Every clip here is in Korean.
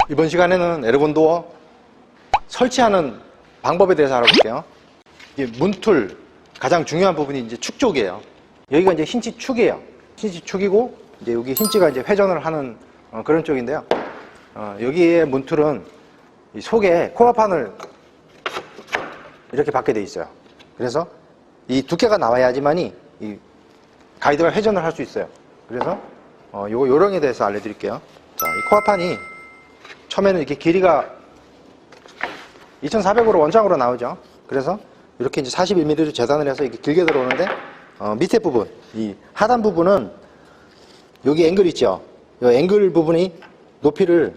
이번 시간에는 에르곤도어 설치하는 방법에 대해서 알아볼게요. 이게 문틀 가장 중요한 부분이 이제 축 쪽이에요. 여기가 이제 힌치 축이에요. 힌치 축이고 이제 여기 힌치가 이제 회전을 하는 그런 쪽인데요. 여기에 문틀은 이 속에 코어판을 이렇게 받게 돼 있어요. 그래서 이 두께가 나와야지만이 이 가이드가 회전을 할 수 있어요. 그래서 요거 요령에 대해서 알려드릴게요. 자, 이 코어판이 처음에는 이렇게 길이가 2400으로 원장으로 나오죠. 그래서 이렇게 이제 41mm로 재단을 해서 이렇게 길게 들어오는데 밑에 부분, 이 하단 부분은 여기 앵글 있죠. 이 앵글 부분이 높이를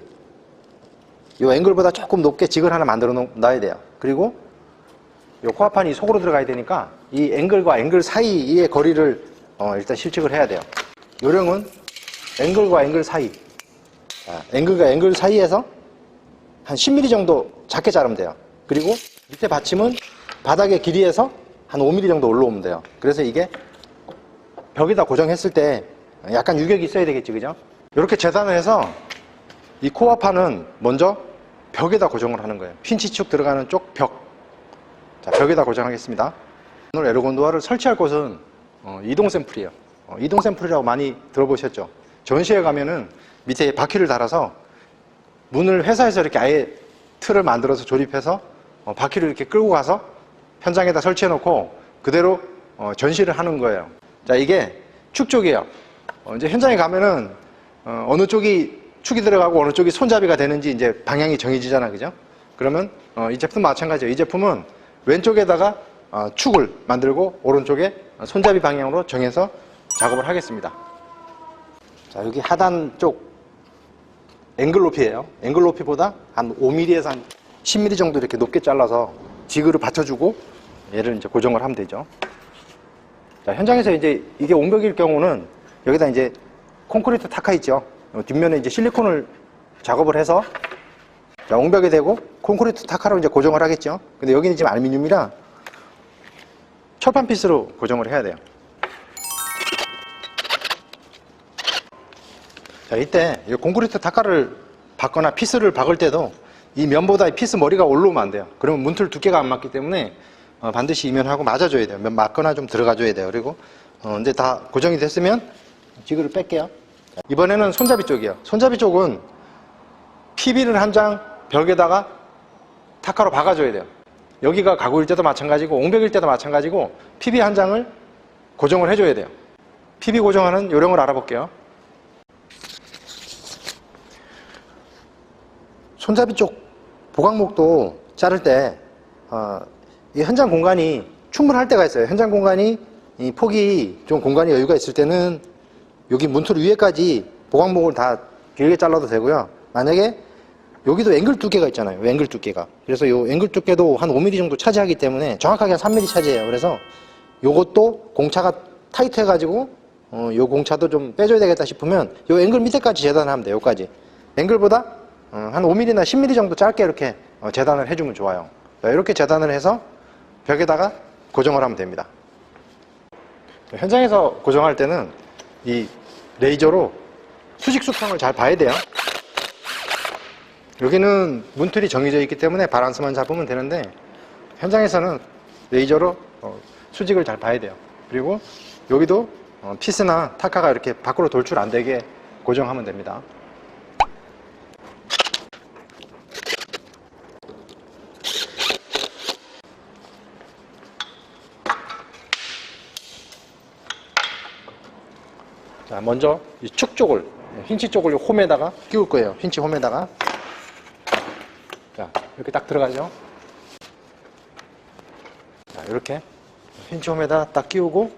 이 앵글보다 조금 높게 직을 하나 만들어 놔야 돼요. 그리고 이 코어판이 속으로 들어가야 되니까 이 앵글과 앵글 사이의 거리를 일단 실측을 해야 돼요. 요령은 앵글과 앵글 사이, 앵글과 앵글 사이에서 한 10mm 정도 작게 자르면 돼요. 그리고 밑에 받침은 바닥의 길이에서 한 5mm 정도 올라오면 돼요. 그래서 이게 벽에다 고정했을 때 약간 유격이 있어야 되겠지, 그죠? 이렇게 재단을 해서 이 코어판은 먼저 벽에다 고정을 하는 거예요. 힌치축 들어가는 쪽 벽. 자, 벽에다 고정하겠습니다. 오늘 에르곤도어를 설치할 곳은 이동 샘플이에요. 이동 샘플이라고 많이 들어보셨죠? 전시회 가면은 밑에 바퀴를 달아서 문을 회사에서 이렇게 아예 틀을 만들어서 조립해서 바퀴를 이렇게 끌고 가서 현장에다 설치해 놓고 그대로 전시를 하는 거예요. 자, 이게 축 쪽이에요. 이제 현장에 가면은 어느 쪽이 축이 들어가고 어느 쪽이 손잡이가 되는지 이제 방향이 정해지잖아, 그죠? 그러면 이 제품 마찬가지예요. 이 제품은 왼쪽에다가 축을 만들고 오른쪽에 손잡이 방향으로 정해서 작업을 하겠습니다. 자, 여기 하단 쪽 앵글 높이예요. 앵글 높이보다 한 5mm에서 한 10mm 정도 이렇게 높게 잘라서 지그를 받쳐주고 얘를 이제 고정을 하면 되죠. 자, 현장에서 이제 이게 옹벽일 경우는 여기다 이제 콘크리트 타카 있죠. 뒷면에 이제 실리콘을 작업을 해서 자, 옹벽에 대고 콘크리트 타카로 이제 고정을 하겠죠. 근데 여기는 지금 알루미늄이라 철판 피스로 고정을 해야 돼요. 자, 이때 이 콘크리트 타카를 박거나 피스를 박을 때도 이 면보다 이 피스 머리가 올라오면 안 돼요. 그러면 문틀 두께가 안 맞기 때문에 반드시 이면하고 맞아줘야 돼요. 맞거나 좀 들어가줘야 돼요. 그리고 이제 다 고정이 됐으면 지그를 뺄게요. 자, 이번에는 손잡이 쪽이에요. 손잡이 쪽은 PB를 한 장 벽에다가 타카로 박아줘야 돼요. 여기가 가구일 때도 마찬가지고 옹벽일 때도 마찬가지고 PB 한 장을 고정을 해줘야 돼요. PB 고정하는 요령을 알아볼게요. 손잡이 쪽 보강목도 자를 때 이 현장 공간이 충분할 때가 있어요. 현장 공간이 이 폭이 좀 공간이 여유가 있을 때는 여기 문틀 위에까지 보강목을 다 길게 잘라도 되고요. 만약에 여기도 앵글 두께가 있잖아요. 앵글 두께가. 그래서 이 앵글 두께도 한 5mm 정도 차지하기 때문에 정확하게 한 3mm 차지해요. 그래서 요것도 공차가 타이트 해가지고 요 공차도 좀 빼줘야 되겠다 싶으면 요 앵글 밑에까지 재단하면 돼요. 여기까지. 앵글보다 한 5mm나 10mm 정도 짧게 이렇게 재단을 해주면 좋아요. 자, 이렇게 재단을 해서 벽에다가 고정을 하면 됩니다. 현장에서 고정할 때는 이 레이저로 수직 수평을 잘 봐야 돼요. 여기는 문틀이 정해져 있기 때문에 바란스만 잡으면 되는데 현장에서는 레이저로 수직을 잘 봐야 돼요. 그리고 여기도 피스나 타카가 이렇게 밖으로 돌출 안 되게 고정하면 됩니다. 자, 먼저 이 축 쪽을, 힌치 쪽을 홈에다가 끼울 거예요. 힌치 홈에다가. 자, 이렇게 딱 들어가죠. 자, 이렇게 힌치 홈에다 딱 끼우고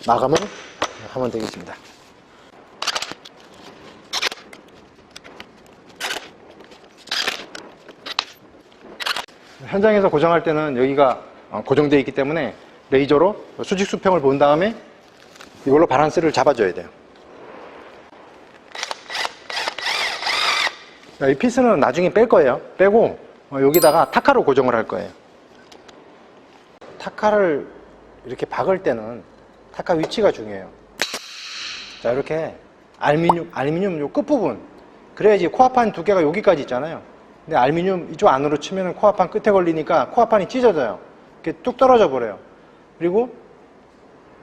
마감을 하면 되겠습니다. 현장에서 고정할 때는 여기가 고정되어 있기 때문에 레이저로 수직 수평을 본 다음에 이걸로 바란스를 잡아줘야 돼요. 이 피스는 나중에 뺄 거예요. 빼고 여기다가 타카로 고정을 할 거예요. 타카를 이렇게 박을 때는 타카 위치가 중요해요. 자, 이렇게 알루미늄 요 끝부분 그래야지 코어판 두께가 여기까지 있잖아요. 근데 알루미늄 이쪽 안으로 치면 코어판 끝에 걸리니까 코어판이 찢어져요. 이렇게 뚝 떨어져 버려요. 그리고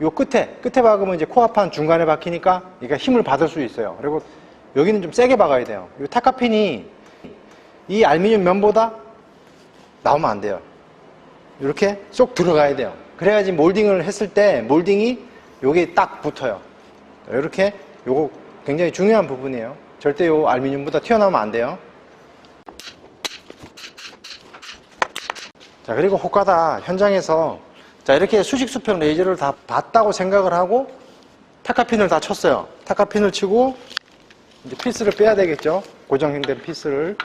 요 끝에 박으면 이제 코어판 중간에 박히니까 얘가 힘을 받을 수 있어요. 그리고 여기는 좀 세게 박아야 돼요. 이 타카핀이 이 알루미늄 면보다 나오면 안 돼요. 이렇게 쏙 들어가야 돼요. 그래야지 몰딩을 했을 때 몰딩이 여기 딱 붙어요. 이렇게 요거 굉장히 중요한 부분이에요. 절대 요 알루미늄보다 튀어나오면 안 돼요. 자, 그리고 혹가다 현장에서 자, 이렇게 수직 수평 레이저를 다 봤다고 생각을 하고 타카핀을 다 쳤어요. 타카핀을 치고 이제 피스를 빼야 되겠죠. 고정된 피스를.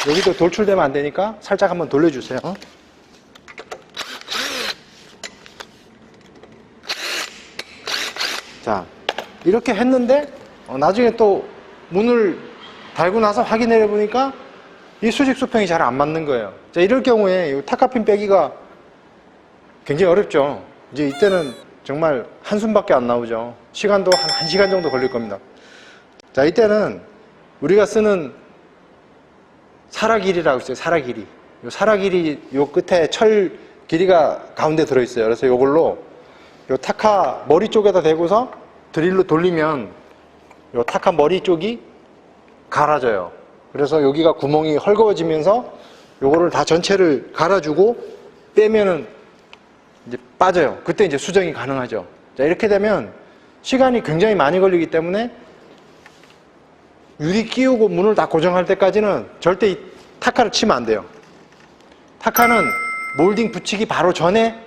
여기도 돌출되면 안 되니까 살짝 한번 돌려주세요. 자, 이렇게 했는데 나중에 또 문을 달고 나서 확인해 보니까 이 수직 수평이 잘 안 맞는 거예요. 자, 이럴 경우에 이 타카핀 빼기가 굉장히 어렵죠. 이제 이때는 정말 한숨밖에 안 나오죠. 시간도 한 1시간 정도 걸릴 겁니다. 자, 이때는 우리가 쓰는 사라 길이라고 있어요. 사라 길이. 요 사라 길이 요 끝에 철 길이가 가운데 들어 있어요. 그래서 요걸로 요 타카 머리 쪽에다 대고서 드릴로 돌리면 요 타카 머리 쪽이 갈아져요. 그래서 여기가 구멍이 헐거워지면서 요거를 다 전체를 갈아주고 빼면은 이제 빠져요. 그때 이제 수정이 가능하죠. 자, 이렇게 되면 시간이 굉장히 많이 걸리기 때문에 유리 끼우고 문을 다 고정할 때까지는 절대 이 타카를 치면 안 돼요. 타카는 몰딩 붙이기 바로 전에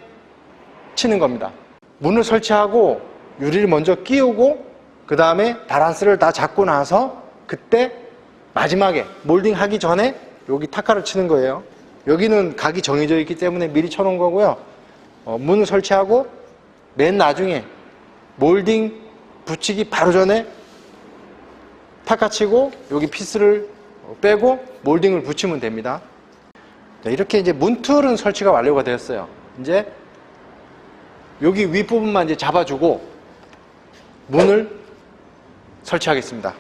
치는 겁니다. 문을 설치하고 유리를 먼저 끼우고 그 다음에 바란스를 다 잡고 나서 그때 마지막에 몰딩 하기 전에 여기 타카를 치는 거예요. 여기는 각이 정해져 있기 때문에 미리 쳐놓은 거고요. 문을 설치하고 맨 나중에 몰딩 붙이기 바로 전에 타카 치고 여기 피스를 빼고 몰딩을 붙이면 됩니다. 자, 이렇게 이제 문틀은 설치가 완료가 되었어요. 이제 여기 윗부분만 이제 잡아주고 문을 설치하겠습니다.